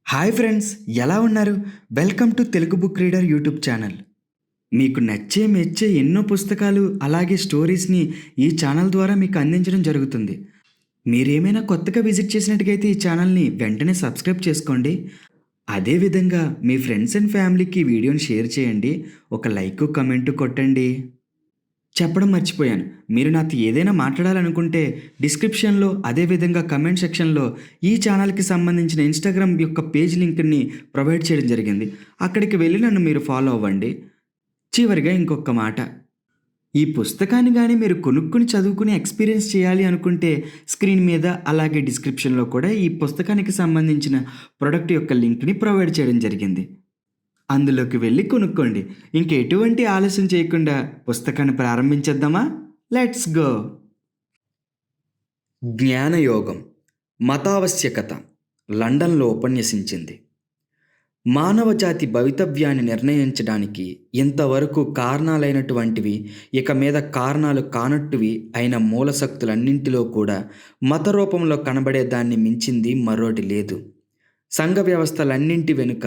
Hi friends, ఎలా ఉన్నారు? Welcome to Telugu book reader YouTube channel. మీకు నచ్చే మెచ్చే ఎన్నో పుస్తకాలు అలాగే స్టోరీస్ని ఈ ఛానల్ ద్వారా మీకు అందించడం జరుగుతుంది. మీరేమైనా కొత్తగా విజిట్ చేసినట్టుగైతే ఈ ఛానల్ని వెంటనే సబ్స్క్రైబ్ చేసుకోండి. అదేవిధంగా మీ ఫ్రెండ్స్ అండ్ ఫ్యామిలీకి ఈ వీడియోని షేర్ చేయండి. ఒక లైక్ కమెంట్ కొట్టండి. చెప్పడం మర్చిపోయాను. మీరు నాతో ఏదైనా మాట్లాడాలనుకుంటే డిస్క్రిప్షన్‌లో అదేవిధంగా కమెంట్ సెక్షన్‌లో ఈ ఛానల్‌కి సంబంధించిన ఇన్‌స్టాగ్రామ్ యొక్క పేజ్ లింక్‌ని ప్రొవైడ్ చేయడం జరిగింది. అక్కడికి వెళ్ళి నన్ను మీరు ఫాలో అవ్వండి. చివరిగా ఇంకొక మాట. ఈ పుస్తకాన్ని గాని మీరు కొనుక్కొని చదువుకుని ఎక్స్‌పీరియన్స్ చేయాలి అనుకుంటే స్క్రీన్ మీద అలాగే డిస్క్రిప్షన్‌లో కూడా ఈ పుస్తకానికి సంబంధించిన ప్రొడక్ట్ యొక్క లింక్‌ని ప్రొవైడ్ చేయడం జరిగింది. అందులోకి వెళ్ళి కొనుక్కోండి. ఇంక ఎటువంటి ఆలస్యం చేయకుండా పుస్తకాన్ని ప్రారంభించేద్దామా? Let's go. జ్ఞానయోగం మతావశ్యకత లండన్లో ఉపన్యసించింది. మానవ జాతి భవితవ్యాన్ని నిర్ణయించడానికి ఇంతవరకు కారణాలైనటువంటివి ఇక మీద కారణాలు కానట్టువి అయిన మూలశక్తులన్నింటిలో కూడా మత రూపంలో కనబడే దాన్ని మించింది మరోటి లేదు. సంఘ వ్యవస్థలన్నింటి వెనుక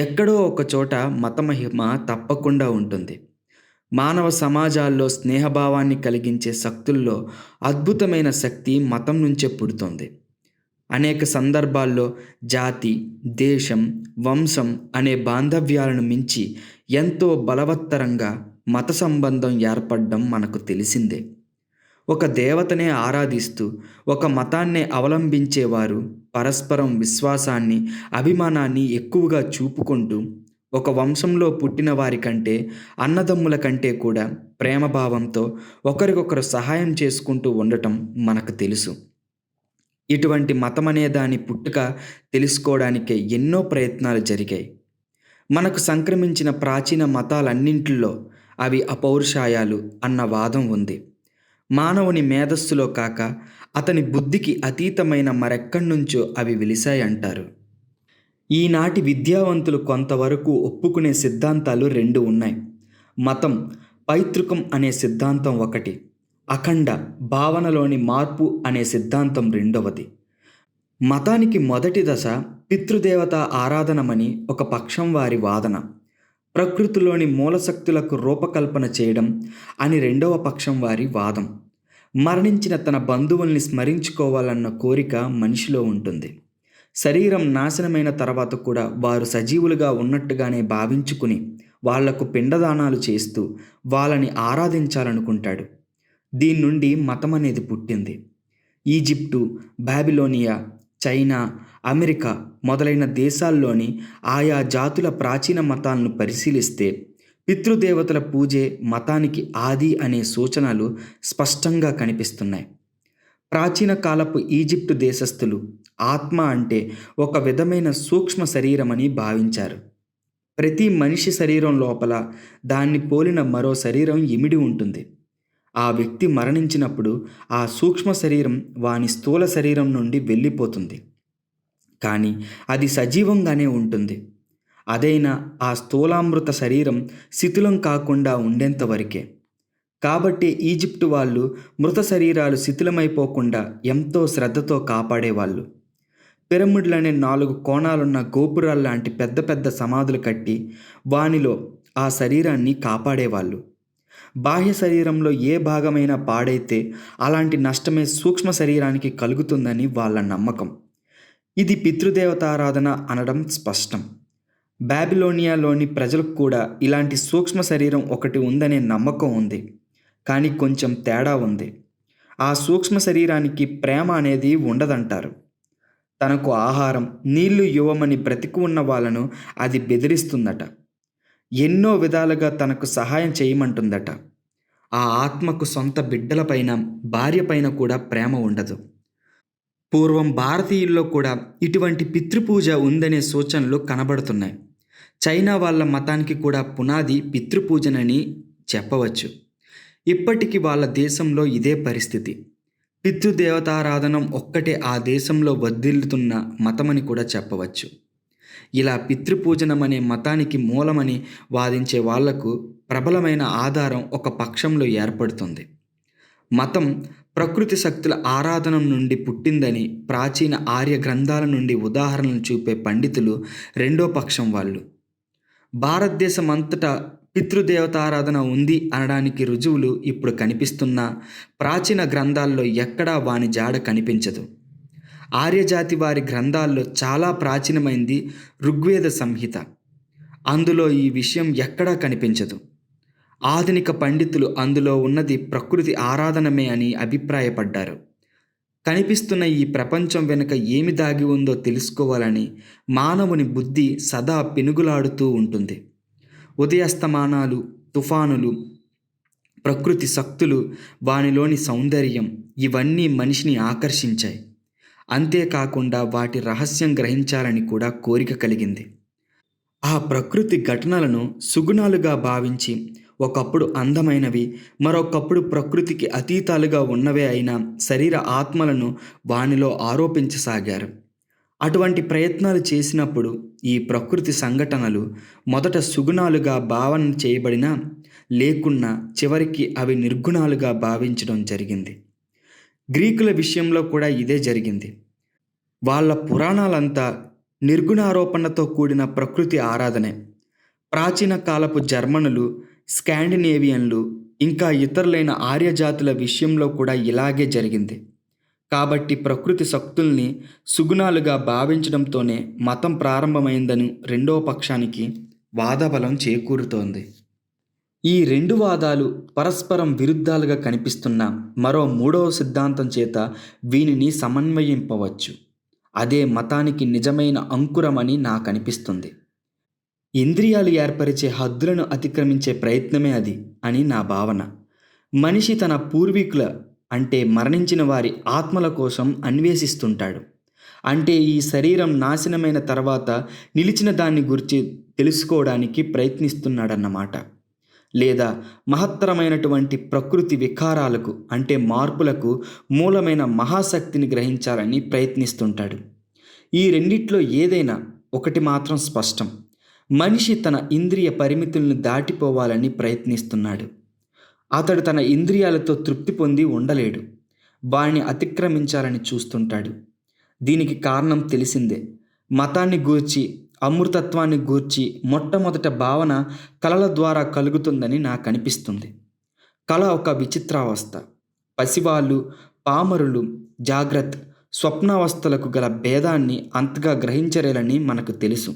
ఎక్కడో ఒక చోట మతమహిమ తప్పకుండా ఉంటుంది. మానవ సమాజాల్లో స్నేహభావాన్ని కలిగించే శక్తుల్లో అద్భుతమైన శక్తి మతం నుంచే పుడుతుంది. అనేక సందర్భాల్లో జాతి, దేశం, వంశం అనే బాంధవ్యాలను మించి ఎంతో బలవత్తరంగా మత సంబంధం ఏర్పడడం మనకు తెలిసిందే. ఒక దేవతనే ఆరాధిస్తూ ఒక మతాన్నే అవలంబించేవారు పరస్పరం విశ్వాసాన్ని, అభిమానాన్ని ఎక్కువగా చూపుకుంటూ ఒక వంశంలో పుట్టిన వారి కంటే, అన్నదమ్ముల కంటే కూడా ప్రేమభావంతో ఒకరికొకరు సహాయం చేసుకుంటూ ఉండటం మనకు తెలుసు. ఇటువంటి మతమనే దాని పుట్టుక తెలుసుకోవడానికే ఎన్నో ప్రయత్నాలు జరిగాయి. మనకు సంక్రమించిన ప్రాచీన మతాలన్నింటిలో అవి అపౌరుషాయాలు అన్న వాదం ఉంది. మానవుని మేధస్సులో కాక అతని బుద్ధికి అతీతమైన మరెక్కడి నుంచో అవి వెలిశాయంటారు. ఈనాటి విద్యావంతులు కొంతవరకు ఒప్పుకునే సిద్ధాంతాలు రెండు ఉన్నాయి. మతం పైతృకం అనే సిద్ధాంతం ఒకటి, అఖండ భావనలోని మార్పు అనే సిద్ధాంతం రెండవది. మతానికి మొదటి దశ పితృదేవత ఆరాధనమని ఒక పక్షం వారి వాదన, ప్రకృతిలోని మూలశక్తులకు రూపకల్పన చేయడం అని రెండవ పక్షం వారి వాదం. మరణించిన తన బంధువుల్ని స్మరించుకోవాలన్న కోరిక మనిషిలో ఉంటుంది. శరీరం నాశనమైన తర్వాత కూడా వారు సజీవులుగా ఉన్నట్టుగానే భావించుకుని వాళ్లకు పిండదానాలు చేస్తూ వాళ్ళని ఆరాధించాలనుకుంటాడు. దీని నుండి మతం అనేది పుట్టింది. ఈజిప్టు, బాబిలోనియా, చైనా, అమెరికా మొదలైన దేశాల్లోని ఆయా జాతుల ప్రాచీన మతాలను పరిశీలిస్తే పితృదేవతల పూజే మతానికి ఆది అనే సూచనలు స్పష్టంగా కనిపిస్తున్నాయి. ప్రాచీన కాలపు ఈజిప్టు దేశస్థులు ఆత్మ అంటే ఒక విధమైన సూక్ష్మ శరీరమని భావించారు. ప్రతి మనిషి శరీరం లోపల దాన్ని పోలిన మరో శరీరం ఇమిడి ఉంటుంది. ఆ వ్యక్తి మరణించినప్పుడు ఆ సూక్ష్మ శరీరం వాని స్థూల శరీరం నుండి వెళ్ళిపోతుంది. కానీ అది సజీవంగానే ఉంటుంది. అదైనా ఆ స్థూలామృత శరీరం శిథిలం కాకుండా ఉండేంతవరకే. కాబట్టి ఈజిప్టు వాళ్ళు మృత శరీరాలు శిథిలమైపోకుండా ఎంతో శ్రద్ధతో కాపాడేవాళ్ళు. పిరమిడ్లనే 4 కోణాలున్న గోపురాల్లాంటి పెద్ద పెద్ద సమాధులు కట్టి వానిలో ఆ శరీరాన్ని కాపాడేవాళ్ళు. బాహ్య శరీరంలో ఏ భాగమైనా పాడైతే అలాంటి నష్టమే సూక్ష్మ శరీరానికి కలుగుతుందని వాళ్ళ నమ్మకం. ఇది పితృదేవతారాధన అనడం స్పష్టం. బాబిలోనియాలోని ప్రజలకు కూడా ఇలాంటి సూక్ష్మ శరీరం ఒకటి ఉందనే నమ్మకం ఉంది. కానీ కొంచెం తేడా ఉంది. ఆ సూక్ష్మ శరీరానికి ప్రేమ అనేది ఉండదంటారు. తనకు ఆహారం, నీళ్లు ఇవ్వమని బ్రతికి ఉన్న వాళ్ళను అది బెదిరిస్తుందట. ఎన్నో విధాలుగా తనకు సహాయం చేయమంటుందట. ఆ ఆత్మకు సొంత బిడ్డలపైన, భార్యపైన కూడా ప్రేమ ఉండదు. పూర్వం భారతీయుల్లో కూడా ఇటువంటి పితృపూజ ఉందనే సూచనలు కనబడుతున్నాయి. చైనా వాళ్ళ మతానికి కూడా పునాది పితృపూజనని చెప్పవచ్చు. ఇప్పటికీ వాళ్ళ దేశంలో ఇదే పరిస్థితి. పితృదేవతారాధనం ఒక్కటే ఆ దేశంలో వర్ధిల్లుతున్న మతమని కూడా చెప్పవచ్చు. ఇలా పితృపూజనం అనే మతానికి మూలమని వాదించే వాళ్లకు ప్రబలమైన ఆధారం ఒక పక్షంలో ఏర్పడుతుంది. మతం ప్రకృతి శక్తుల ఆరాధన నుండి పుట్టిందని ప్రాచీన ఆర్య గ్రంథాల నుండి ఉదాహరణలు చూపే పండితులు రెండో పక్షం వాళ్ళు. భారతదేశం అంతటా పితృదేవతారాధన ఉంది అనడానికి రుజువులు ఇప్పుడు కనిపిస్తున్నా ప్రాచీన గ్రంథాల్లో ఎక్కడా వాని జాడ కనిపించదు. ఆర్యజాతి వారి గ్రంథాల్లో చాలా ప్రాచీనమైంది ఋగ్వేద సంహిత. అందులో ఈ విషయం ఎక్కడా కనిపించదు. ఆధునిక పండితులు అందులో ఉన్నది ప్రకృతి ఆరాధనమే అని అభిప్రాయపడ్డారు. కనిపిస్తున్న ఈ ప్రపంచం వెనుక ఏమి దాగి ఉందో తెలుసుకోవాలని మానవుని బుద్ధి సదా పెనుగులాడుతూ ఉంటుంది. ఉదయాస్తమానాలు, తుఫానులు, ప్రకృతి శక్తులు, వానిలోని సౌందర్యం ఇవన్నీ మనిషిని ఆకర్షించాయి. అంతేకాకుండా వాటి రహస్యం గ్రహించాలని కూడా కోరిక కలిగింది. ఆ ప్రకృతి ఘటనలను సుగుణాలుగా భావించి ఒకప్పుడు అందమైనవి, మరొకప్పుడు ప్రకృతికి అతీతాలుగా ఉన్నవే అయిన శరీర ఆత్మలను వానిలో ఆరోపించసాగారు. అటువంటి ప్రయత్నాలు చేసినప్పుడు ఈ ప్రకృతి సంఘటనలు మొదట సుగుణాలుగా భావన చేయబడినా లేకున్నా చివరికి అవి నిర్గుణాలుగా భావించడం జరిగింది. గ్రీకుల విషయంలో కూడా ఇదే జరిగింది. వాళ్ళ పురాణాలంతా నిర్గుణారోపణతో కూడిన ప్రకృతి ఆరాధనే. ప్రాచీన కాలపు జర్మనులు, స్కాండినేవియన్లు ఇంకా ఇతరులైన ఆర్యజాతుల విషయంలో కూడా ఇలాగే జరిగింది. కాబట్టి ప్రకృతి శక్తుల్ని సుగుణాలుగా భావించడంతోనే మతం ప్రారంభమైందని రెండవ పక్షానికి వాదబలం చేకూరుతోంది. ఈ రెండు వాదాలు పరస్పరం విరుద్ధాలుగా కనిపిస్తున్న మరో మూడవ సిద్ధాంతం చేత వీనిని సమన్వయింపవచ్చు. అదే మతానికి నిజమైన అంకురమని నాకు అనిపిస్తుంది. ఇంద్రియాలు ఏర్పరిచే హద్దులను అతిక్రమించే ప్రయత్నమే అది అని నా భావన. మనిషి తన పూర్వీకుల అంటే మరణించిన వారి ఆత్మల కోసం అన్వేషిస్తుంటాడు. అంటే ఈ శరీరం నాశనమైన తర్వాత నిలిచిన దాన్ని గురించి తెలుసుకోవడానికి ప్రయత్నిస్తున్నాడన్నమాట. లేదా మహత్తరమైనటువంటి ప్రకృతి వికారాలకు అంటే మార్పులకు మూలమైన మహాశక్తిని గ్రహించాలని ప్రయత్నిస్తుంటాడు. ఈ రెండిట్లో ఏదైనా ఒకటి మాత్రం స్పష్టం. మనిషి తన ఇంద్రియ పరిమితులను దాటిపోవాలని ప్రయత్నిస్తున్నాడు. అతడు తన ఇంద్రియాలతో తృప్తి పొంది ఉండలేడు. వాణ్ణి అతిక్రమించాలని చూస్తుంటాడు. దీనికి కారణం తెలిసిందే. మతాన్ని గూర్చి, అమృతత్వాన్ని గూర్చి మొట్టమొదట భావన కళల ద్వారా కలుగుతుందని నాకు అనిపిస్తుంది. కళ ఒక విచిత్రావస్థ. పసివాళ్ళు, పామరులు జాగ్రత్త, స్వప్నావస్థలకు గల భేదాన్ని అంతగా గ్రహించలేరని మనకు తెలుసు.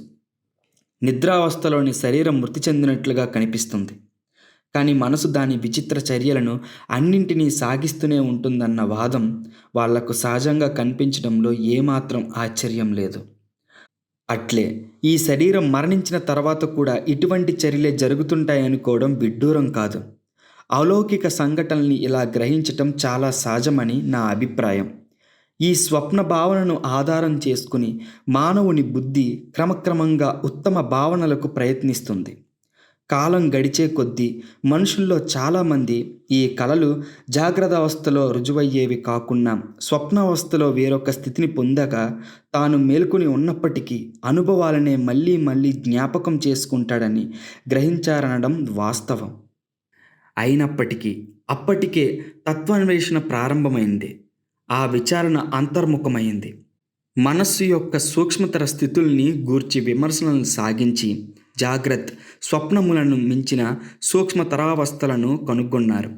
నిద్రావస్థలోని శరీరం మృతి చెందినట్లుగా కనిపిస్తుంది. కానీ మనసు దాని విచిత్ర చర్యలను అన్నింటినీ సాగిస్తూనే ఉంటుందన్న వాదం వాళ్లకు సహజంగా కనిపించడంలో ఏమాత్రం ఆశ్చర్యం లేదు. అట్లే ఈ శరీరం మరణించిన తర్వాత కూడా ఇటువంటి చర్యలే జరుగుతుంటాయనుకోవడం విడ్డూరం కాదు. అలౌకిక సంఘటనల్ని ఇలా గ్రహించటం చాలా సహజమని నా అభిప్రాయం. ఈ స్వప్న భావనను ఆధారం చేసుకుని మానవుని బుద్ధి క్రమక్రమంగా ఉత్తమ భావనలకు ప్రయత్నిస్తుంది. కాలం గడిచే కొద్దీ మనుషుల్లో చాలామంది ఈ కళలు జాగ్రత్త అవస్థలో రుజువయ్యేవి కాకుండా స్వప్నావస్థలో వేరొక స్థితిని పొందాక తాను మేల్కొని ఉన్నప్పటికీ అనుభవాలనే మళ్ళీ మళ్ళీ జ్ఞాపకం చేసుకుంటాడని గ్రహించారనడం వాస్తవం. అయినప్పటికీ అప్పటికే తత్వాన్వేషణ ప్రారంభమైంది. ఆ విచారణ అంతర్ముఖమైంది. మనస్సు యొక్క సూక్ష్మతర స్థితుల్ని గూర్చి విమర్శలను సాగించి జాగ్రత్త, స్వప్నములను మించిన సూక్ష్మతరావస్థలను కనుగొన్నారు.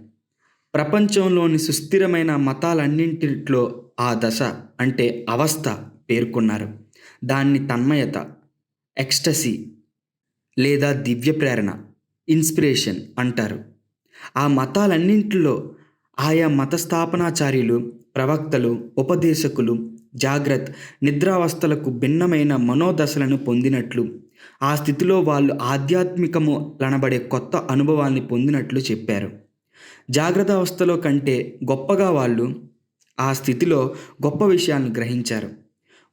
ప్రపంచంలోని సుస్థిరమైన మతాలన్నింటిలో ఆ దశ అంటే అవస్థ పేర్కొన్నారు. దాన్ని తన్మయత, ఎక్స్టసీ లేదా దివ్య ప్రేరణ, ఇన్స్పిరేషన్ అంటారు. ఆ మతాలన్నింటిలో ఆయా మతస్థాపనాచార్యులు, ప్రవక్తలు, ఉపదేశకులు జాగ్రత్త, నిద్రావస్థలకు భిన్నమైన మనోదశలను పొందినట్లు, ఆ స్థితిలో వాళ్ళు ఆధ్యాత్మికము లనబడే కొత్త అనుభవాన్ని పొందినట్లు చెప్పారు. జాగ్రత్త అవస్థలో కంటే గొప్పగా వాళ్ళు ఆ స్థితిలో గొప్ప విషయాలను గ్రహించారు.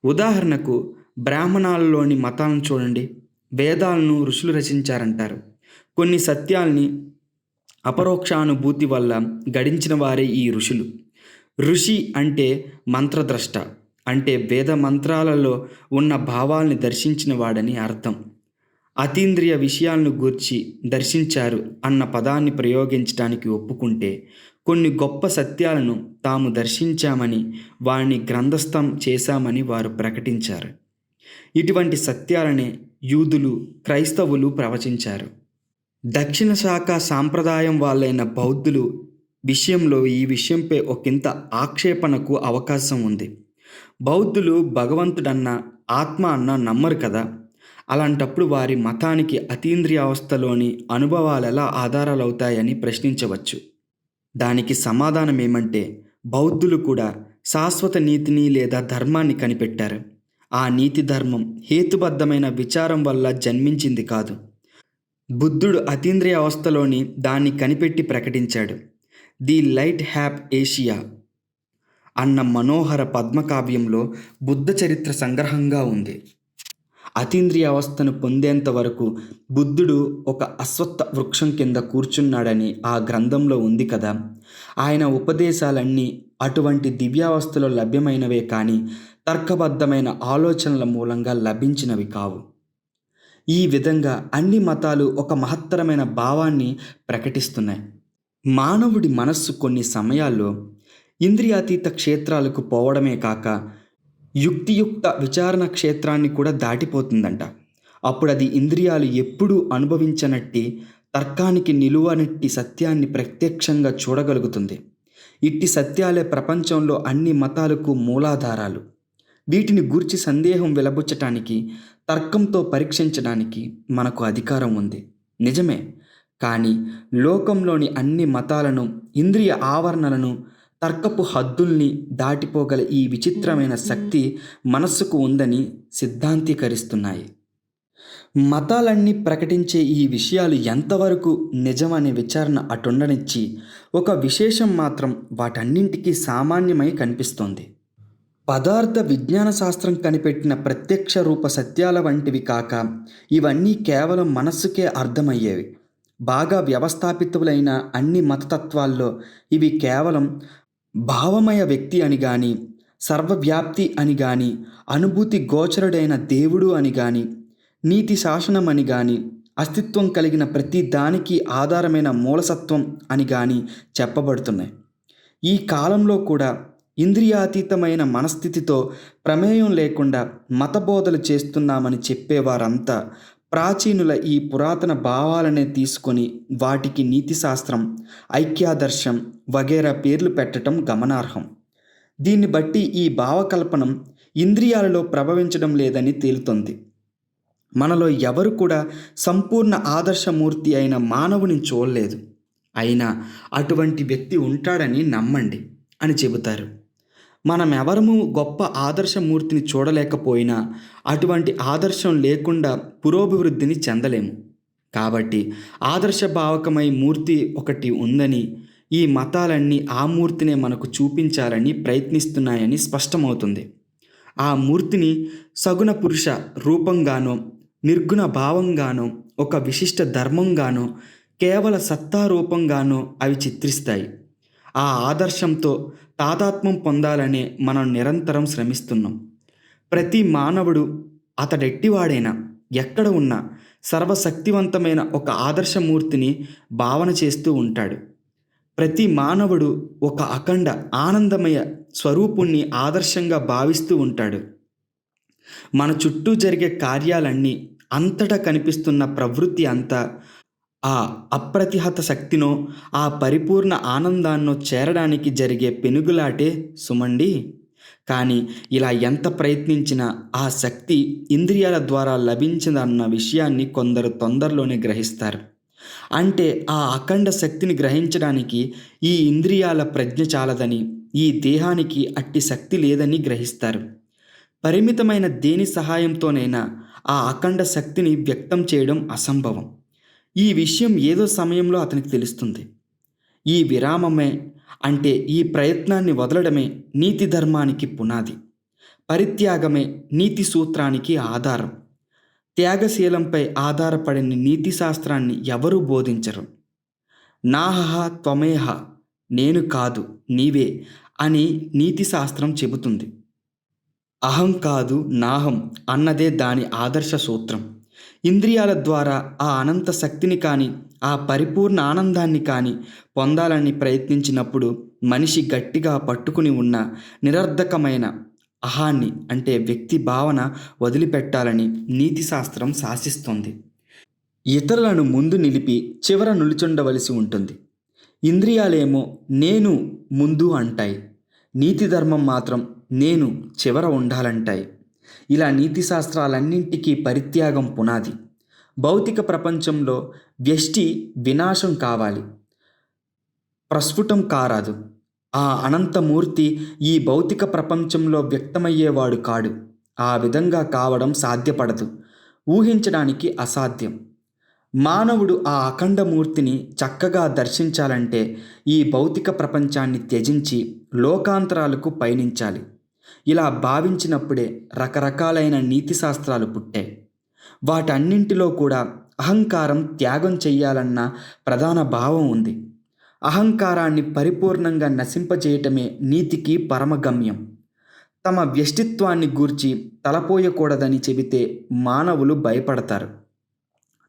ఉదాహరణకు బ్రాహ్మణాలలోని మతాలను చూడండి. వేదాలను ఋషులు రచించారంటారు. కొన్ని సత్యాల్ని అపరోక్షానుభూతి వల్ల గడించిన వారే ఈ ఋషులు. ఋషి అంటే మంత్రద్రష్ట, అంటే వేద మంత్రాలలో ఉన్న భావాల్ని దర్శించిన వాడని అర్థం. అతీంద్రియ విషయాలను గూర్చి దర్శించారు అన్న పదాన్ని ప్రయోగించడానికి ఒప్పుకుంటే కొన్ని గొప్ప సత్యాలను తాము దర్శించామని, వారిని గ్రంథస్థం చేశామని వారు ప్రకటించారు. ఇటువంటి సత్యాలనే యూదులు, క్రైస్తవులు ప్రవచించారు. దక్షిణ శాఖ సాంప్రదాయం వాళ్ళైన బౌద్ధులు విషయంలో ఈ విషయంపై ఒకంత ఆక్షేపణకు అవకాశం ఉంది. బౌద్ధులు భగవంతుడన్న, ఆత్మ అన్న నమ్మరు కదా. అలాంటప్పుడు వారి మతానికి అతీంద్రియావస్థలోని అనుభవాలెలా ఆధారాలవుతాయని ప్రశ్నించవచ్చు. దానికి సమాధానం ఏమంటే, బౌద్ధులు కూడా శాశ్వత నీతిని లేదా ధర్మాన్ని కనిపెట్టారు. ఆ నీతి ధర్మం హేతుబద్ధమైన విచారం వల్ల జన్మించింది కాదు. బుద్ధుడు అతీంద్రియ అవస్థలోని దాన్ని కనిపెట్టి ప్రకటించాడు. ది లైట్ హ్యాప్ ఏషియా అన్న మనోహర పద్మకావ్యంలో బుద్ధ చరిత్ర సంగ్రహంగా ఉంది. అతీంద్రియ అవస్థను పొందేంత వరకు బుద్ధుడు ఒక అశ్వత్థ వృక్షం కింద కూర్చున్నాడని ఆ గ్రంథంలో ఉంది కదా. ఆయన ఉపదేశాలన్నీ అటువంటి దివ్యావస్థలో లభ్యమైనవే కానీ తర్కబద్ధమైన ఆలోచనల మూలంగా లభించినవి కావు. ఈ విధంగా అన్ని మతాలు ఒక మహత్తరమైన భావాన్ని ప్రకటిస్తున్నాయి. మానవుడి మనస్సు కొన్ని సమయాల్లో ఇంద్రియాతీత క్షేత్రాలకు పోవడమే కాక యుక్తియుక్త విచారణ క్షేత్రాన్ని కూడా దాటిపోతుందంట. అప్పుడు అది ఇంద్రియాలు ఎప్పుడూ అనుభవించనట్టి, తర్కానికి నిలువనట్టి సత్యాన్ని ప్రత్యక్షంగా చూడగలుగుతుంది. ఇట్టి సత్యాలే ప్రపంచంలో అన్ని మతాలకు మూలాధారాలు. వీటిని గూర్చి సందేహం వెలబుచ్చటానికి, తర్కంతో పరీక్షించడానికి మనకు అధికారం ఉంది, నిజమే. కానీ లోకంలోని అన్ని మతాలను, ఇంద్రియ ఆవరణలను, తర్కపు హద్దుల్ని దాటిపోగల ఈ విచిత్రమైన శక్తి మనస్సుకు ఉందని సిద్ధాంతీకరిస్తున్నాయి. మతాలన్నీ ప్రకటించే ఈ విషయాలు ఎంతవరకు నిజమనే విచారణ అటుండనిచ్చి, ఒక విశేషం మాత్రం వాటన్నింటికీ సామాన్యమై కనిపిస్తోంది. పదార్థ విజ్ఞాన శాస్త్రం కనిపెట్టిన ప్రత్యక్ష రూప సత్యాల వంటివి కాక ఇవన్నీ కేవలం మనస్సుకే అర్థమయ్యేవి. బాగా వ్యవస్థాపితులైన అన్ని మతతత్వాల్లో ఇవి కేవలం భావమయ వ్యక్తి అని కానీ, సర్వవ్యాప్తి అని కానీ, అనుభూతి గోచరుడైన దేవుడు అని కానీ, నీతి శాసనం అని కానీ, అస్తిత్వం కలిగిన ప్రతి దానికి ఆధారమైన మూలసత్వం అని కానీ చెప్పబడుతున్నాయి. ఈ కాలంలో కూడా ఇంద్రియాతీతమైన మనస్థితితో ప్రమేయం లేకుండా మతబోధలు చేస్తున్నామని చెప్పేవారంతా ప్రాచీనుల ఈ పురాతన భావాలనే తీసుకొని వాటికి నీతిశాస్త్రం, ఐక్యాదర్శం వగేరా పేర్లు పెట్టడం గమనార్హం. దీన్ని బట్టి ఈ భావకల్పనం ఇంద్రియాలలో ప్రభవించడం లేదని తేలుతోంది. మనలో ఎవరు కూడా సంపూర్ణ ఆదర్శమూర్తి అయిన మానవుని చూడలేదు. అయినా అటువంటి వ్యక్తి ఉంటాడని నమ్మండి అని చెబుతారు. మనమెవరము గొప్ప ఆదర్శమూర్తిని చూడలేకపోయినా అటువంటి ఆదర్శం లేకుండా పురోభివృద్ధిని చెందలేము. కాబట్టి ఆదర్శభావకమై మూర్తి ఒకటి ఉందని, ఈ మతాలన్నీ ఆ మూర్తినే మనకు చూపించాలని ప్రయత్నిస్తున్నాయని స్పష్టమవుతుంది. ఆ మూర్తిని సగుణ పురుష రూపంగానో, నిర్గుణ భావంగానో, ఒక విశిష్ట ధర్మంగానో, కేవల సత్తారూపంగానో అవి చిత్రిస్తాయి. ఆ ఆదర్శంతో తాదాత్మ్యం పొందాలనే మనం నిరంతరం శ్రమిస్తున్నాం. ప్రతి మానవుడు అతడెట్టివాడైనా, ఎక్కడ ఉన్నా సర్వశక్తివంతమైన ఒక ఆదర్శమూర్తిని భావన చేస్తూ ఉంటాడు. ప్రతి మానవుడు ఒక అఖండ ఆనందమయ స్వరూపుణ్ణి ఆదర్శంగా భావిస్తూ ఉంటాడు. మన చుట్టూ జరిగే కార్యాలన్నీ, అంతటా కనిపిస్తున్న ప్రవృత్తి అంతా ఆ అప్రతిహత శక్తినో, ఆ పరిపూర్ణ ఆనందాన్నో చేరడానికి జరిగే పెనుగులాటే సుమండి. కానీ ఇలా ఎంత ప్రయత్నించినా ఆ శక్తి ఇంద్రియాల ద్వారా లభించదన్న విషయాన్ని కొందరు తొందరలోనే గ్రహిస్తారు. అంటే ఆ అఖండ శక్తిని గ్రహించడానికి ఈ ఇంద్రియాల ప్రజ్ఞ చాలదని, ఈ దేహానికి అట్టి శక్తి లేదని గ్రహిస్తారు. పరిమితమైన దేని సహాయంతోనైనా ఆ అఖండ శక్తిని వ్యక్తం చేయడం అసంభవం. ఈ విషయం ఏదో సమయంలో అతనికి తెలుస్తుంది. ఈ విరామమే, అంటే ఈ ప్రయత్నాన్ని వదలడమే నీతి ధర్మానికి పునాది. పరిత్యాగమే నీతి సూత్రానికి ఆధారం. త్యాగశీలంపై ఆధారపడిన నీతి శాస్త్రాన్ని ఎవరూ బోధించరు. నాహ త్వమేహ, నేను కాదు నీవే అని నీతి శాస్త్రం చెబుతుంది. అహం కాదు నాహం అన్నదే దాని ఆదర్శ సూత్రం. ఇంద్రియాల ద్వారా ఆ అనంత శక్తిని కానీ, ఆ పరిపూర్ణ ఆనందాన్ని కానీ పొందాలని ప్రయత్నించినప్పుడు మనిషి గట్టిగా పట్టుకుని ఉన్న నిరర్ధకమైన అహాన్ని అంటే వ్యక్తి భావన వదిలిపెట్టాలని నీతిశాస్త్రం శాసిస్తుంది. ఇతరులను ముందు నిలిపి చివర నిలుచుండవలసి ఉంటుంది. ఇంద్రియాలేమో నేను ముందు అంటాయి, నీతి ధర్మం మాత్రం నేను చివర ఉండాలంటాయి. ఇలా నీతి శాస్త్రాలన్నింటికీ పరిత్యాగం పునాది. భౌతిక ప్రపంచంలో వ్యష్టి వినాశం కావాలి, ప్రస్ఫుటం కారాదు. ఆ అనంతమూర్తి ఈ భౌతిక ప్రపంచంలో వ్యక్తమయ్యేవాడు కాడు. ఆ విధంగా కావడం సాధ్యపడదు, ఊహించడానికి అసాధ్యం. మానవుడు ఆ అఖండమూర్తిని చక్కగా దర్శించాలంటే ఈ భౌతిక ప్రపంచాన్ని త్యజించి లోకాంతరాలకు పయనించాలి. ఇలా భావించినప్పుడే రకరకాలైన నీతి శాస్త్రాలు పుట్టాయి. వాటన్నింటిలో కూడా అహంకారం త్యాగం చెయ్యాలన్న ప్రధాన భావం ఉంది. అహంకారాన్ని పరిపూర్ణంగా నశింపజేయటమే నీతికి పరమగమ్యం. తమ వ్యష్టిత్వాన్ని గూర్చి తలపోయకూడదని చెబితే మానవులు భయపడతారు.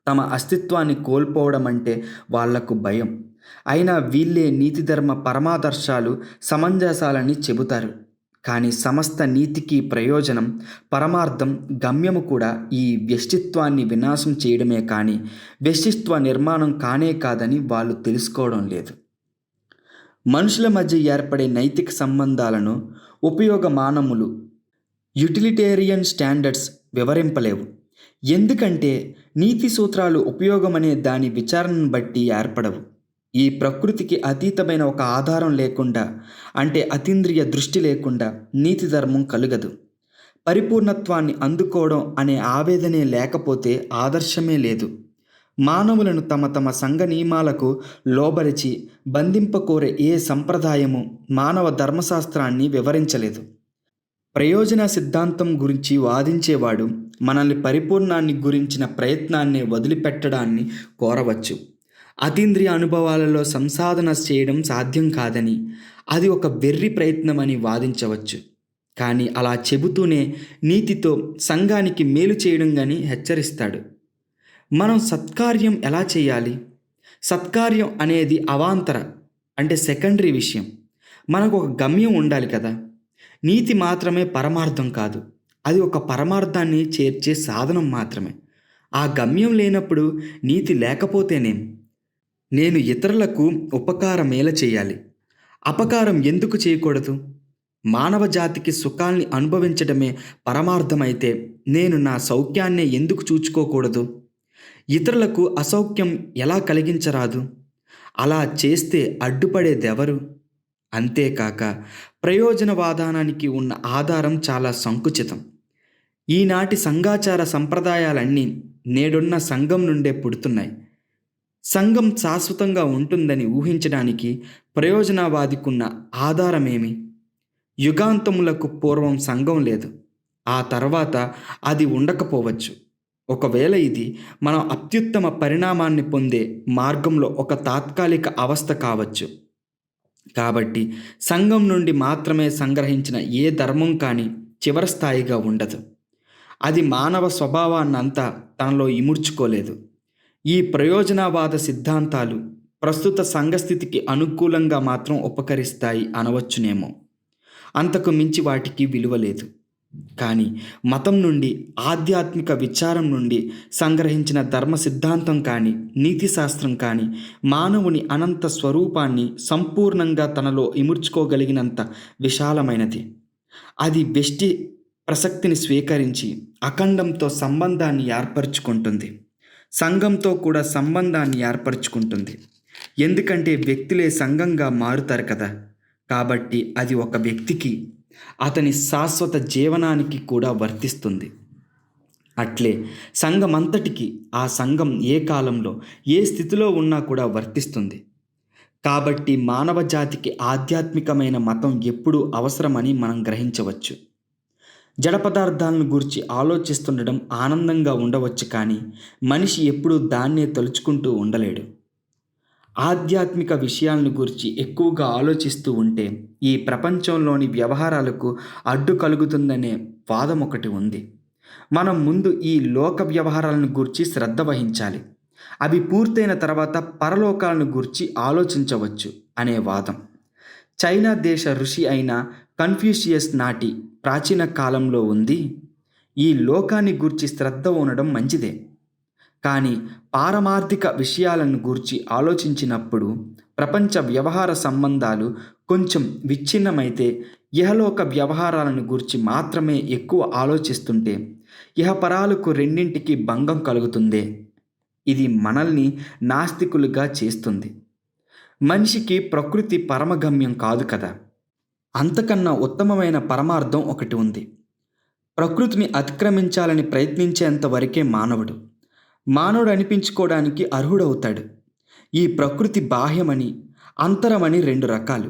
తమ అస్తిత్వాన్ని కోల్పోవడం అంటే వాళ్లకు భయం. అయినా వీళ్ళే నీతి ధర్మ పరమాదర్శాలు సమంజసాలని చెబుతారు. కానీ సమస్త నీతికి ప్రయోజనం, పరమార్థం, గమ్యము కూడా ఈ వ్యష్టిత్వాన్ని వినాశం చేయడమే కానీ వ్యష్టిత్వ నిర్మాణం కానే కాదని వాళ్ళు తెలుసుకోవడం లేదు. మనుషుల మధ్య ఏర్పడే నైతిక సంబంధాలను ఉపయోగమానములు యుటిలిటేరియన్ స్టాండర్డ్స్ వివరింపలేవు. ఎందుకంటే నీతి సూత్రాలు ఉపయోగమనే దాని విచారణను బట్టి ఏర్పడవు. ఈ ప్రకృతికి అతీతమైన ఒక ఆధారం లేకుండా, అంటే అతీంద్రియ దృష్టి లేకుండా నీతి ధర్మం కలుగదు. పరిపూర్ణత్వాన్ని అందుకోవడం అనే ఆవేదనే లేకపోతే ఆదర్శమే లేదు. మానవులను తమ తమ సంఘ నియమాలకు లోబరిచి బంధింపకోరే ఏ సంప్రదాయము మానవ ధర్మశాస్త్రాన్ని వివరించలేదు. ప్రయోజన సిద్ధాంతం గురించి వాదించేవాడు మనల్ని పరిపూర్ణాన్ని గురించిన ప్రయత్నాన్ని వదిలిపెట్టడాన్ని కోరవచ్చు. అతీంద్రియ అనుభవాలలో సంసాధన చేయడం సాధ్యం కాదని, అది ఒక వెర్రి ప్రయత్నమని వాదించవచ్చు. కానీ అలా చెబుతూనే నీతితో సంఘానికి మేలు చేయడం కానీ హెచ్చరిస్తాడు. మనం సత్కార్యం ఎలా చేయాలి? సత్కార్యం అనేది అవాంతర అంటే సెకండరీ విషయం. మనకు ఒక గమ్యం ఉండాలి కదా. నీతి మాత్రమే పరమార్థం కాదు, అది ఒక పరమార్థాన్ని చేర్చే సాధనం మాత్రమే. ఆ గమ్యం లేనప్పుడు నీతి లేకపోతేనేం? నేను ఇతరులకు ఉపకారమేలా చేయాలి, అపకారం ఎందుకు చేయకూడదు? మానవ జాతికి సుఖాల్ని అనుభవించడమే పరమార్థమైతే నేను నా సౌఖ్యాన్నే ఎందుకు చూచుకోకూడదు? ఇతరులకు అసౌఖ్యం ఎలా కలిగించరాదు? అలా చేస్తే అడ్డుపడేదెవరు? అంతేకాక ప్రయోజనవాదానికి ఉన్న ఆధారం చాలా సంకుచితం. ఈనాటి సంఘాచార సంప్రదాయాలన్నీ నేడున్న సంఘం నుండే పుడుతున్నాయి. సంఘం శాశ్వతంగా ఉంటుందని ఊహించడానికి ప్రయోజనవాదికున్న ఆధారమేమి? యుగాంతములకు పూర్వం సంఘం లేదు, ఆ తర్వాత అది ఉండకపోవచ్చు. ఒకవేళ ఇది మనం అత్యుత్తమ పరిణామాన్ని పొందే మార్గంలో ఒక తాత్కాలిక అవస్థ కావచ్చు. కాబట్టి సంఘం నుండి మాత్రమే సంగ్రహించిన ఏ ధర్మం కానీ చివరి స్థాయిగా ఉండదు. అది మానవ స్వభావాన్నంతా తనలో ఇముడ్చుకోలేదు. ఈ ప్రయోజనవాద సిద్ధాంతాలు ప్రస్తుత సంఘస్థితికి అనుకూలంగా మాత్రం ఉపకరిస్తాయి అనవచ్చునేమో. అంతకు మించి వాటికి విలువ లేదు. కానీ మతం నుండి, ఆధ్యాత్మిక విచారం నుండి సంగ్రహించిన ధర్మ సిద్ధాంతం కానీ, నీతిశాస్త్రం కానీ మానవుని అనంత స్వరూపాన్ని సంపూర్ణంగా తనలో ఇముడ్చుకోగలిగినంత విశాలమైనది. అది వ్యష్టి ప్రసక్తిని స్వీకరించి అఖండంతో సంబంధాన్ని ఏర్పరచుకుంటుంది, సంఘంతో కూడా సంబంధాన్ని ఏర్పరచుకుంటుంది. ఎందుకంటే వ్యక్తులే సంఘంగా మారుతారు కదా. కాబట్టి అది ఒక వ్యక్తికి, అతని శాశ్వత జీవనానికి కూడా వర్తిస్తుంది. అట్లే సంఘమంతటికి ఆ సంఘం ఏ కాలంలో ఏ స్థితిలో ఉన్నా కూడా వర్తిస్తుంది. కాబట్టి మానవ జాతికి ఆధ్యాత్మికమైన మతం ఎప్పుడూ అవసరమని మనం గ్రహించవచ్చు. జడ పదార్థాలను గురించి ఆలోచిస్తుండడం ఆనందంగా ఉండవచ్చు, కానీ మనిషి ఎప్పుడూ దాన్నే తలుచుకుంటూ ఉండలేడు. ఆధ్యాత్మిక విషయాలను గురించి ఎక్కువగా ఆలోచిస్తూ ఉంటే ఈ ప్రపంచంలోని వ్యవహారాలకు అడ్డు కలుగుతుందనే వాదం ఒకటి ఉంది. మనం ముందు ఈ లోక వ్యవహారాలను గురించి శ్రద్ధ వహించాలి. అవి పూర్తయిన తర్వాత పరలోకాలను గూర్చి ఆలోచించవచ్చు అనే వాదం. చైనా దేశ ఋషి అయిన కన్ఫ్యూషియస్ నాటి ప్రాచీన కాలంలో ఉంది, ఈ లోకాన్ని గూర్చి శ్రద్ధ ఉండడం మంచిదే, కానీ పారమార్థిక విషయాలను గూర్చి ఆలోచించినప్పుడు ప్రపంచ వ్యవహార సంబంధాలు కొంచెం విచ్ఛిన్నమైతే ఇహలోక వ్యవహారాలను గూర్చి మాత్రమే ఎక్కువ ఆలోచిస్తుంటే ఇహపరాలకు రెండింటికి భంగం కలుగుతుందే. ఇది మనల్ని నాస్తికులుగా చేస్తుంది. మనిషికి ప్రకృతి పరమగమ్యం కాదు కదా. అంతకన్నా ఉత్తమమైన పరమార్థం ఒకటి ఉంది. ప్రకృతిని అతిక్రమించాలని ప్రయత్నించేంత వరకే మానవుడు అనిపించుకోవడానికి అర్హుడవుతాడు. ఈ ప్రకృతి బాహ్యమని, అంతరమని రెండు రకాలు.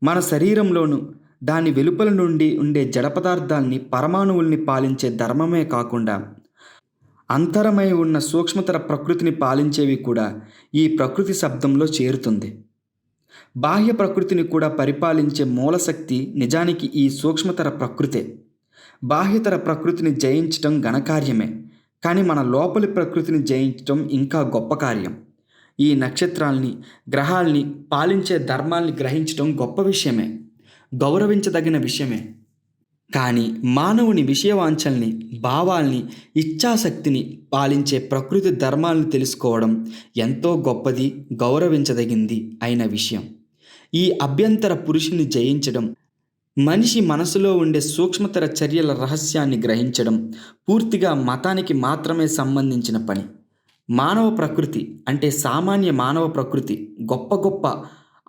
మన శరీరంలోనూ దాని వెలుపల నుండి ఉండే జడ పదార్థాల్ని, పరమాణువుల్ని పాలించే ధర్మమే కాకుండా అంతరమై ఉన్న సూక్ష్మతర ప్రకృతిని పాలించేవి కూడా ఈ ప్రకృతి శబ్దంలో చేరుతుంది. బాహ్య ప్రకృతిని కూడా పరిపాలించే మూలశక్తి నిజానికి ఈ సూక్ష్మతర ప్రకృతే. బాహ్యతర ప్రకృతిని జయించటం ఘనకార్యమే, కానీ మన లోపలి ప్రకృతిని జయించటం ఇంకా గొప్ప కార్యం. ఈ నక్షత్రాల్ని, గ్రహాల్ని పాలించే ధర్మాల్ని గ్రహించటం గొప్ప విషయమే, గౌరవించదగిన విషయమే. కానీ మానవుని విషయవాంఛల్ని, భావాల్ని, ఇచ్ఛాశక్తిని పాలించే ప్రకృతి ధర్మాలను తెలుసుకోవడం ఎంతో గొప్పది, గౌరవించదగింది అయిన విషయం. ఈ అభ్యంతర పురుషుని జయించడం, మనిషి మనసులో ఉండే సూక్ష్మతర చర్యల రహస్యాన్ని గ్రహించడం పూర్తిగా మతానికి మాత్రమే సంబంధించిన పని. మానవ ప్రకృతి అంటే సామాన్య మానవ ప్రకృతి గొప్ప గొప్ప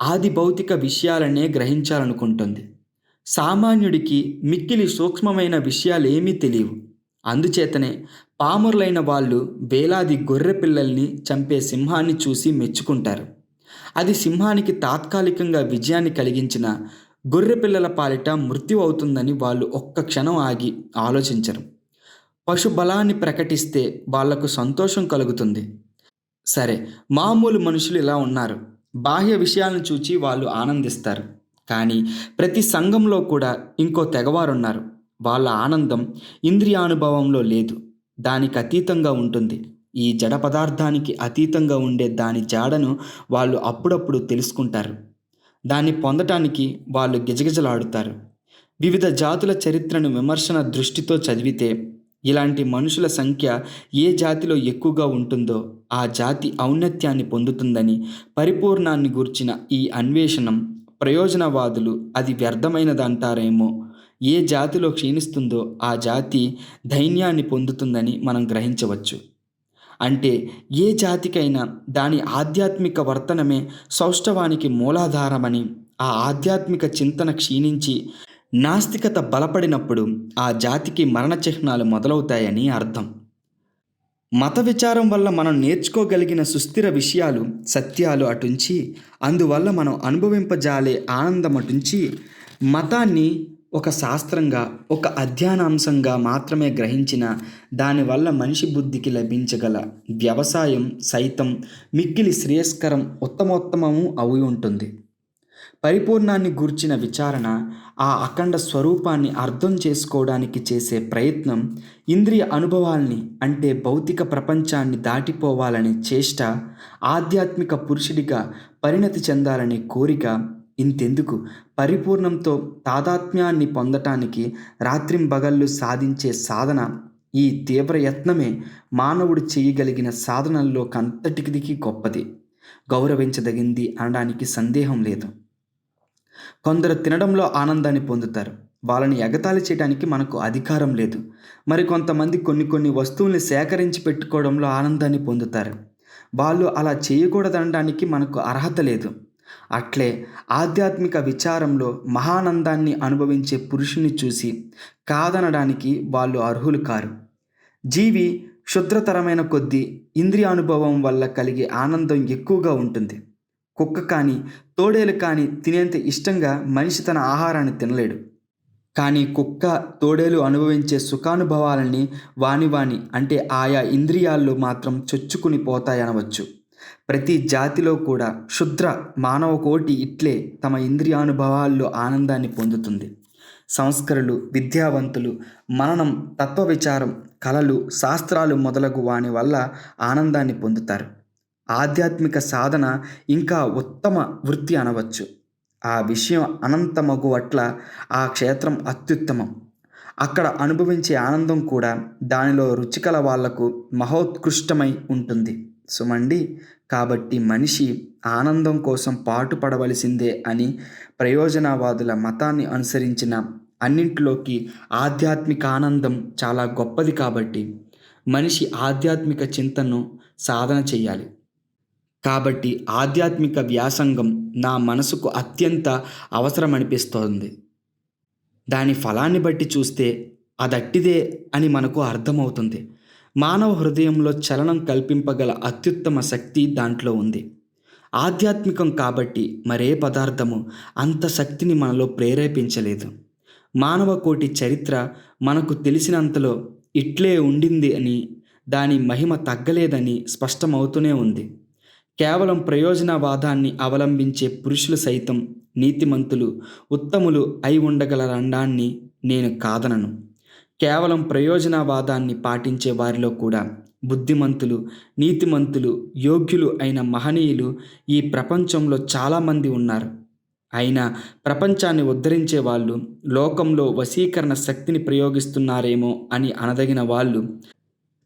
ఆది భౌతిక విషయాలనే గ్రహించాలనుకుంటుంది. సామాన్యుడికి మిక్కిలి సూక్ష్మమైన విషయాలేమీ తెలియవు. అందుచేతనే పామరులైన వాళ్ళు వేలాది గొర్రె పిల్లల్ని చంపే సింహాన్ని చూసి మెచ్చుకుంటారు. అది సింహానికి తాత్కాలికంగా విజయాన్ని కలిగించిన గొర్రెపిల్లల పాలిట మృత్యు అవుతుందని వాళ్ళు ఒక్క క్షణం ఆగి ఆలోచించరు. పశుబలాన్ని ప్రకటిస్తే వాళ్లకు సంతోషం కలుగుతుంది. సరే, మామూలు మనుషులు ఇలా ఉన్నారు. బాహ్య విషయాలను చూచి వాళ్ళు ఆనందిస్తారు. కానీ ప్రతి సంఘంలో కూడా ఇంకో తెగవారున్నారు. వాళ్ళ ఆనందం ఇంద్రియానుభవంలో లేదు, దానికి అతీతంగా ఉంటుంది. ఈ జడ పదార్థానికి అతీతంగా ఉండే దాని జాడను వాళ్ళు అప్పుడప్పుడు తెలుసుకుంటారు. దాన్ని పొందటానికి వాళ్ళు గిజగిజలాడుతారు. వివిధ జాతుల చరిత్రను విమర్శన దృష్టితో చదివితే ఇలాంటి మనుషుల సంఖ్య ఏ జాతిలో ఎక్కువగా ఉంటుందో ఆ జాతి ఔన్నత్యాన్ని పొందుతుందని, పరిపూర్ణాన్ని గూర్చిన ఈ అన్వేషణం ప్రయోజనవాదులు అది వ్యర్థమైనదంటారేమో, ఏ జాతిలో క్షీణిస్తుందో ఆ జాతి దైన్యాన్ని పొందుతుందని మనం గ్రహించవచ్చు. అంటే ఏ జాతికైనా దాని ఆధ్యాత్మిక వర్తనమే సౌష్ఠవానికి మూలాధారమని, ఆ ఆధ్యాత్మిక చింతన క్షీణించి నాస్తికత బలపడినప్పుడు ఆ జాతికి మరణ చిహ్నాలు మొదలవుతాయని అర్థం. మత విచారం వల్ల మనం నేర్చుకోగలిగిన సుస్థిర విషయాలు, సత్యాలు అటుంచి, అందువల్ల మనం అనుభవింపజాలే ఆనందం అటుంచి, మతాన్ని ఒక శాస్త్రంగా, ఒక అధ్యయనాంశంగా మాత్రమే గ్రహించిన దానివల్ల మనిషి బుద్ధికి లభించగల వ్యవసాయం సైతం మిక్కిలి శ్రేయస్కరం, ఉత్తమోత్తమము అయి ఉంటుంది. పరిపూర్ణాన్ని గూర్చిన విచారణ, ఆ అఖండ స్వరూపాన్ని అర్థం చేసుకోవడానికి చేసే ప్రయత్నం, ఇంద్రియ అనుభవాల్ని అంటే భౌతిక ప్రపంచాన్ని దాటిపోవాలనే చేష్ట, ఆధ్యాత్మిక పురుషుడిగా పరిణతి చెందాలనే కోరిక, ఇంతెందుకు పరిపూర్ణంతో తాదాత్మ్యాన్ని పొందటానికి రాత్రింబగళ్ళు సాధించే సాధన, ఈ తీవ్ర యత్నమే మానవుడు చేయగలిగిన సాధనల్లో కంతటికి గొప్పది, గౌరవించదగింది అనడానికి సందేహం లేదు. కొందరు తినడంలో ఆనందాన్ని పొందుతారు, వాళ్ళని ఎగతాళి చేయడానికి మనకు అధికారం లేదు. మరి కొంతమంది కొన్ని వస్తువుల్ని సేకరించి పెట్టుకోవడంలో ఆనందాన్ని పొందుతారు, వాళ్ళు అలా చేయకూడదనడానికి మనకు అర్హత లేదు. అట్లే ఆధ్యాత్మిక విచారంలో మహానందాన్ని అనుభవించే పురుషుని చూసి కాదనడానికి వాళ్ళు అర్హులు కారు. జీవి క్షుద్రతరమైన కొద్దీ ఇంద్రియానుభవం వల్ల కలిగే ఆనందం ఎక్కువగా ఉంటుంది. కుక్క కానీ తోడేలు కానీ తినేంత ఇష్టంగా మనిషి తన ఆహారాన్ని తినలేడు. కానీ కుక్క తోడేలు అనుభవించే సుఖానుభవాలని వాని అంటే ఆయా ఇంద్రియాల్లో మాత్రం చొచ్చుకుని పోతాయనవచ్చు. ప్రతి జాతిలో కూడా క్షుద్ర మానవ కోటి ఇట్లే తమ ఇంద్రియానుభవాల్లో ఆనందాన్ని పొందుతుంది. సంస్కరులు, విద్యావంతులు, మననం, తత్వ విచారం, కళలు, శాస్త్రాలు మొదలగు వాని వల్ల ఆనందాన్ని పొందుతారు. ఆధ్యాత్మిక సాధన ఇంకా ఉత్తమ వృత్తి అనవచ్చు. ఆ విషయం అనంతమగు అట్ల ఆ క్షేత్రం అత్యుత్తమం. అక్కడ అనుభవించే ఆనందం కూడా దానిలో రుచికల వాళ్లకు మహోత్కృష్టమై ఉంటుంది సుమండి. కాబట్టి మనిషి ఆనందం కోసం పాటుపడవలసిందే అని ప్రయోజనవాదుల మతాన్ని అనుసరించిన అన్నింటిలోకి ఆధ్యాత్మిక ఆనందం చాలా గొప్పది. కాబట్టి మనిషి ఆధ్యాత్మిక చింతనను సాధన చేయాలి. కాబట్టి ఆధ్యాత్మిక వ్యాసంగం నా మనసుకు అత్యంత అవసరమనిపిస్తోంది. దాని ఫలాన్ని బట్టి చూస్తే అదట్టిదే అని మనకు అర్థమవుతుంది. మానవ హృదయంలో చలనం కల్పింపగల అత్యుత్తమ శక్తి దాంట్లో ఉంది. ఆధ్యాత్మికం కాబట్టి మరే పదార్థము అంత శక్తిని మనలో ప్రేరేపించలేదు. మానవ కోటి చరిత్ర మనకు తెలిసినంతలో ఇట్లే ఉండింది అని, దాని మహిమ తగ్గలేదని స్పష్టమవుతూనే ఉంది. కేవలం ప్రయోజనవాదాన్ని అవలంబించే పురుషులు సైతం నీతిమంతులు, ఉత్తములు అయి ఉండగలరనడాన్ని నేను కాదనను. కేవలం ప్రయోజనవాదాన్ని పాటించే వారిలో కూడా బుద్ధిమంతులు, నీతిమంతులు, యోగ్యులు అయిన మహనీయులు ఈ ప్రపంచంలో చాలామంది ఉన్నారు. అయినా ప్రపంచాన్ని ఉద్ధరించే వాళ్ళు, లోకంలో వశీకరణ శక్తిని ప్రయోగిస్తున్నారేమో అని అనదగిన వాళ్ళు,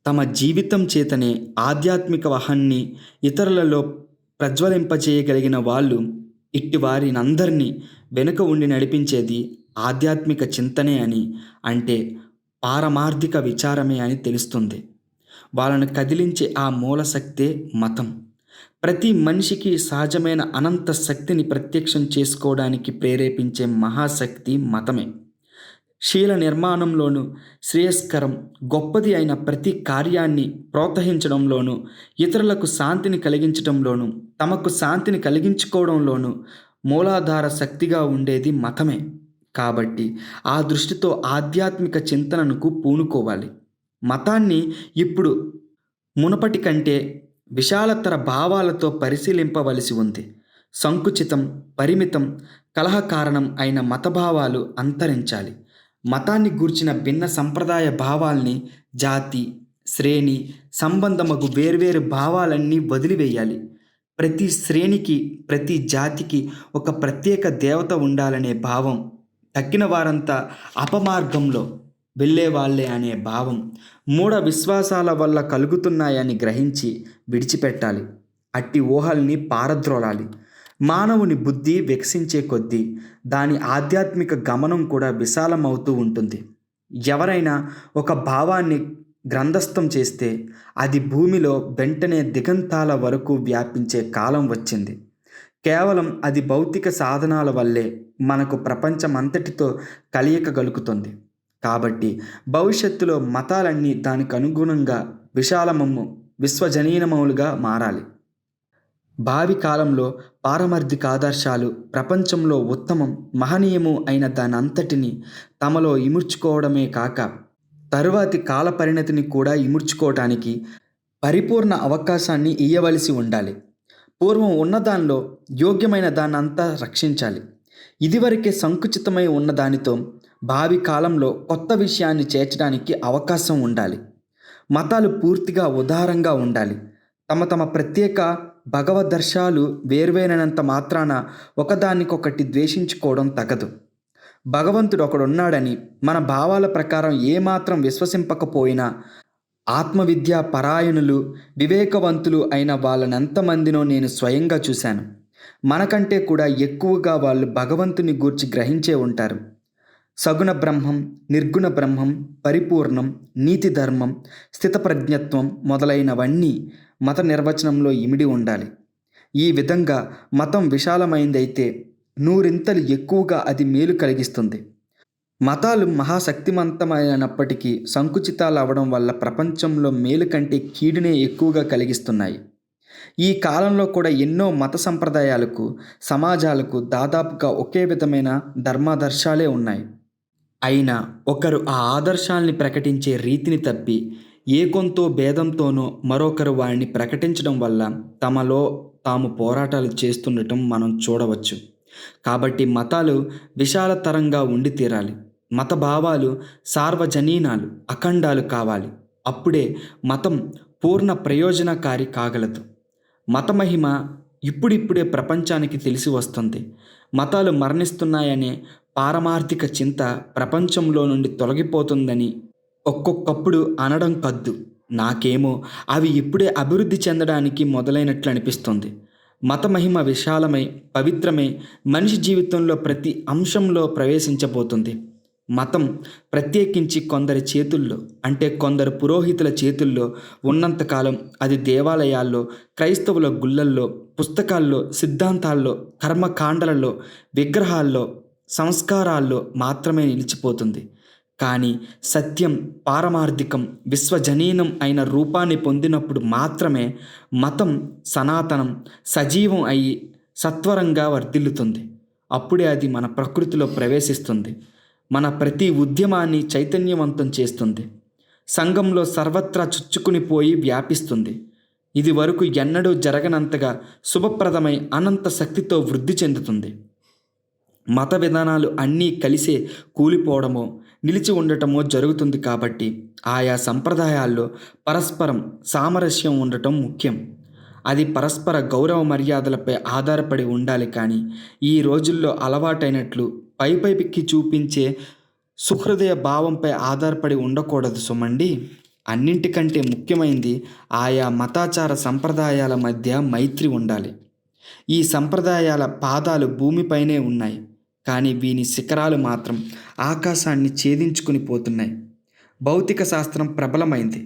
తమ జీవితం చేతనే ఆధ్యాత్మిక వహాన్ని ఇతరులలో ప్రజ్వలింపచేయగలిగిన వాళ్ళు, ఇట్టి వారినందరినీ వెనుక ఉండి నడిపించేది ఆధ్యాత్మిక చింతనే అని, అంటే పారమార్థిక విచారమే అని తెలుస్తుంది. వాళ్ళను కదిలించే ఆ మూలశక్తే మతం. ప్రతి మనిషికి సహజమైన అనంత శక్తిని ప్రత్యక్షం చేసుకోవడానికి ప్రేరేపించే మహాశక్తి మతమే. శీల నిర్మాణంలోనూ, శ్రేయస్కరం, గొప్పది అయిన ప్రతి కార్యాన్ని ప్రోత్సహించడంలోనూ, ఇతరులకు శాంతిని కలిగించడంలోనూ, తమకు శాంతిని కలిగించుకోవడంలోనూ మూలాధార శక్తిగా ఉండేది మతమే. కాబట్టి ఆ దృష్టితో ఆధ్యాత్మిక చింతనకు పూనుకోవాలి. మతాన్ని ఇప్పుడు మునుపటి కంటే విశాలతర భావాలతో పరిశీలింపవలసి ఉంది. సంకుచితం, పరిమితం, కలహకారణం అయిన మతభావాలు అంతరించాలి. మతాన్ని గూర్చిన భిన్న సంప్రదాయ భావాల్ని, జాతి, శ్రేణి సంబంధమగు వేర్వేరు భావాలన్నీ వదిలివేయాలి. ప్రతి శ్రేణికి, ప్రతి జాతికి ఒక ప్రత్యేక దేవత ఉండాలనే భావం, తక్కిన వారంతా అపమార్గంలో వెళ్ళేవాళ్లే అనే భావం మూఢ విశ్వాసాల వల్ల కలుగుతున్నాయని గ్రహించి విడిచిపెట్టాలి. అట్టి ఊహల్ని పారద్రోలాలి. మానవుని బుద్ధి వికసించే కొద్దీ దాని ఆధ్యాత్మిక గమనం కూడా విశాలమవుతూ ఉంటుంది. ఎవరైనా ఒక భావాన్ని గ్రంథస్థం చేస్తే అది భూమిలో వెంటనే దిగంతాల వరకు వ్యాపించే కాలం వచ్చింది. కేవలం అది భౌతిక సాధనాల వల్లే మనకు ప్రపంచమంతటితో కలయికగలుగుతుంది. కాబట్టి భవిష్యత్తులో మతాలన్నీ దానికి అనుగుణంగా విశాలమము, విశ్వజనీనములుగా మారాలి. భావి కాలంలో పారమార్థిక ఆదర్శాలు ప్రపంచంలో ఉత్తమం, మహనీయము అయిన దానంతటిని తమలో ఇముడ్చుకోవడమే కాక, తరువాతి కాల పరిణతిని కూడా ఇముడ్చుకోవటానికి పరిపూర్ణ అవకాశాన్ని ఇయ్యవలసి ఉండాలి. పూర్వం ఉన్నదానిలో యోగ్యమైన దాన్నంతా రక్షించాలి. ఇదివరకే సంకుచితమై ఉన్న దానితో భావి కాలంలో కొత్త విషయాన్ని చేర్చడానికి అవకాశం ఉండాలి. మతాలు పూర్తిగా ఉదారంగా ఉండాలి. తమ తమ ప్రత్యేక భగవద్దర్శాలు వేర్వేరైనంత మాత్రాన ఒకదానికొకటి ద్వేషించుకోవడం తగదు. భగవంతుడు ఒకడున్నాడని మన భావాల ప్రకారం ఏమాత్రం విశ్వసింపకపోయినా, ఆత్మవిద్యా పరాయణులు, వివేకవంతులు అయిన వాళ్ళనెంతమందినో నేను స్వయంగా చూశాను. మనకంటే కూడా ఎక్కువగా వాళ్ళు భగవంతుని గూర్చి గ్రహించే ఉంటారు. సగుణ బ్రహ్మం, నిర్గుణ బ్రహ్మం, పరిపూర్ణం, నీతి ధర్మం, స్థితప్రజ్ఞత్వం మొదలైనవన్నీ మత నిర్వచనంలో ఇమిడి ఉండాలి. ఈ విధంగా మతం విశాలమైందైతే నూరింతలు ఎక్కువగా అది మేలు కలిగిస్తుంది. మతాలు మహాశక్తిమంతమైనప్పటికీ సంకుచితాలు అవడం వల్ల ప్రపంచంలో మేలు కంటే కీడునే ఎక్కువగా కలిగిస్తున్నాయి. ఈ కాలంలో కూడా ఎన్నో మత సంప్రదాయాలకు, సమాజాలకు దాదాపుగా ఒకే విధమైన ధర్మాదర్శాలే ఉన్నాయి. అయినా ఒకరు ఆ ఆదర్శాల్ని ప్రకటించే రీతిని తప్పి ఏ కొంతో భేదంతోనో మరొకరు వారిని ప్రకటించడం వల్ల తమలో తాము పోరాటాలు చేస్తుండటం మనం చూడవచ్చు. కాబట్టి మతాలు విశాలతరంగా ఉండి తీరాలి. మత భావాలు సార్వజనీనాలు, అఖండాలు కావాలి. అప్పుడే మతం పూర్ణ ప్రయోజనకారి కాగలదు. మతమహిమ ఇప్పుడిప్పుడే ప్రపంచానికి తెలిసి వస్తుంది. మతాలు మరణిస్తున్నాయనే పారమార్థిక చింత ప్రపంచంలో నుండి తొలగిపోతుందని ఒక్కొక్కప్పుడు అనడం కద్దు. నాకేమో అవి ఇప్పుడే అభివృద్ధి చెందడానికి మొదలైనట్లు అనిపిస్తుంది. మతమహిమ విశాలమై, పవిత్రమై మనిషి జీవితంలో ప్రతి అంశంలో ప్రవేశించబోతుంది. మతం ప్రత్యేకించి కొందరి చేతుల్లో, అంటే కొందరు పురోహితుల చేతుల్లో ఉన్నంతకాలం అది దేవాలయాల్లో, క్రైస్తవుల గుళ్ళల్లో, పుస్తకాల్లో, సిద్ధాంతాల్లో, కర్మకాండలలో, విగ్రహాల్లో, సంస్కారాల్లో మాత్రమే నిలిచిపోతుంది. కానీ సత్యం, పారమార్థికం, విశ్వజనీనం అయిన రూపాన్ని పొందినప్పుడు మాత్రమే మతం సనాతనం, సజీవం అయి సత్వరంగా వర్ధిల్లుతుంది. అప్పుడే అది మన ప్రకృతిలో ప్రవేశిస్తుంది. మన ప్రతి ఉద్యమాన్ని చైతన్యవంతం చేస్తుంది. సంఘంలో సర్వత్రా చుచ్చుకుని పోయి వ్యాపిస్తుంది. ఇది వరకు ఎన్నడూ జరగనంతగా శుభప్రదమై అనంత శక్తితో వృద్ధి చెందుతుంది. మత విధానాలు అన్నీ కలిసే కూలిపోవడమో, నిలిచి ఉండటమో జరుగుతుంది. కాబట్టి ఆయా సంప్రదాయాల్లో పరస్పరం సామరస్యం ఉండటం ముఖ్యం. అది పరస్పర గౌరవ మర్యాదలపై ఆధారపడి ఉండాలి. కానీ ఈ రోజుల్లో అలవాటైనట్లు పైపైకి చూపించే సుహృదయ భావంపై ఆధారపడి ఉండకూడదు సుమండి. అన్నింటికంటే ముఖ్యమైనది ఆయా మతాచార సంప్రదాయాల మధ్య మైత్రి ఉండాలి. ఈ సంప్రదాయాల పాదాలు భూమిపైనే ఉన్నాయి, కానీ వీని శిఖరాలు మాత్రం ఆకాశాన్ని ఛేదించుకుని పోతున్నాయి. భౌతిక శాస్త్రం ప్రబలమైంది.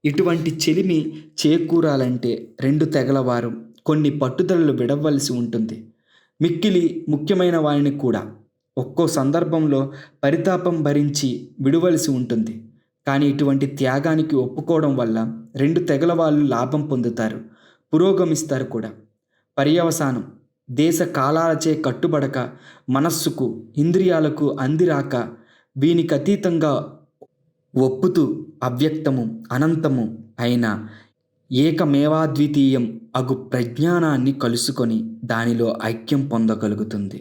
ఇటువంటి చెలిమి చేకూరాలంటే రెండు తెగలవారు కొన్ని పట్టుదలలు విడవలసి ఉంటుంది. మిక్కిలి ముఖ్యమైన వారిని కూడా ఒక్కో సందర్భంలో పరితాపం భరించి విడవలసి ఉంటుంది. కానీ ఇటువంటి త్యాగానికి ఒప్పుకోవడం వల్ల రెండు తెగల వాళ్ళు లాభం పొందుతారు, పురోగమిస్తారు కూడా. పర్యవసానం దేశ కాలాలచే కట్టుబడక, మనస్సుకు ఇంద్రియాలకు అందిరాక, వీనికి అతీతంగా ఒప్పుతూ అవ్యక్తము అనంతము అయిన ఏకమేవాద్వితీయం అగు ప్రజ్ఞానాన్ని కలుసుకొని దానిలో ఐక్యం పొందగలుగుతుంది.